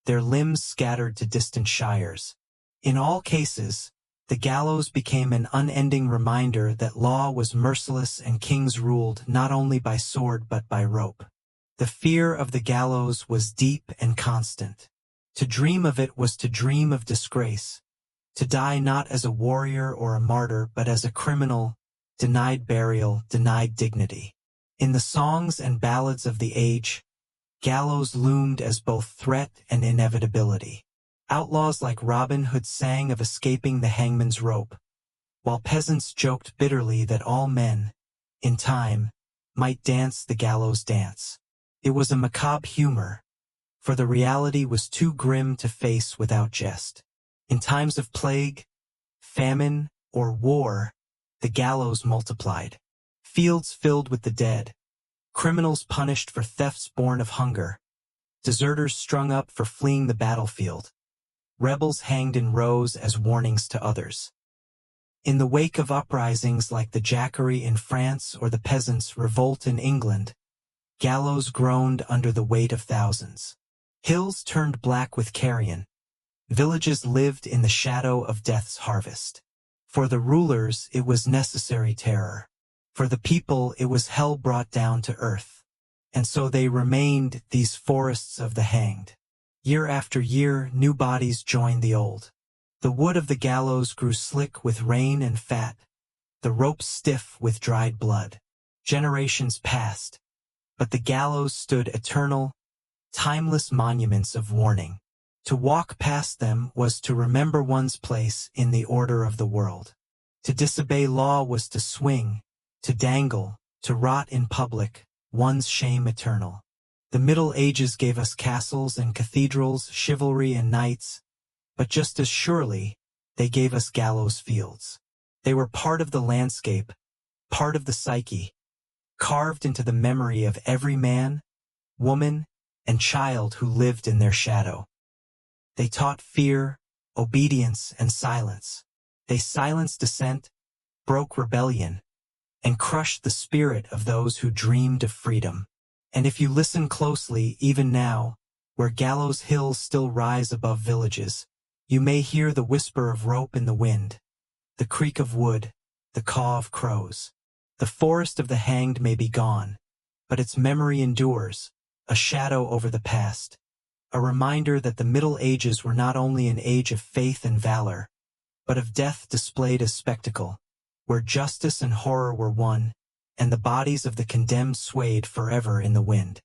their limbs scattered to distant shires. In all cases, the gallows became an unending reminder that law was merciless and kings ruled not only by sword but by rope. The fear of the gallows was deep and constant. To dream of it was to dream of disgrace, to die not as a warrior or a martyr but as a criminal, denied burial, denied dignity. In the songs and ballads of the age, gallows loomed as both threat and inevitability. Outlaws like Robin Hood sang of escaping the hangman's rope, while peasants joked bitterly that all men, in time, might dance the gallows dance. It was a macabre humor, for the reality was too grim to face without jest. In times of plague, famine, or war, the gallows multiplied. Fields filled with the dead, criminals punished for thefts born of hunger, deserters strung up for fleeing the battlefield, rebels hanged in rows as warnings to others. In the wake of uprisings like the Jacquerie in France or the peasants' revolt in England, gallows groaned under the weight of thousands. Hills turned black with carrion. Villages lived in the shadow of death's harvest. For the rulers, it was necessary terror. For the people, it was hell brought down to earth. And so they remained, these forests of the hanged. Year after year, new bodies joined the old. The wood of the gallows grew slick with rain and fat, the ropes stiff with dried blood. Generations passed, but the gallows stood eternal, timeless monuments of warning. To walk past them was to remember one's place in the order of the world. To disobey law was to swing, to dangle, to rot in public, one's shame eternal. The Middle Ages gave us castles and cathedrals, chivalry and knights, but just as surely, they gave us gallows fields. They were part of the landscape, part of the psyche, carved into the memory of every man, woman, and child who lived in their shadow. They taught fear, obedience, and silence. They silenced dissent, broke rebellion, and crushed the spirit of those who dreamed of freedom. And if you listen closely, even now, where gallows hills still rise above villages, you may hear the whisper of rope in the wind, the creak of wood, the caw of crows. The forest of the hanged may be gone, but its memory endures, a shadow over the past, a reminder that the Middle Ages were not only an age of faith and valor, but of death displayed as spectacle, where justice and horror were one, and the bodies of the condemned swayed forever in the wind.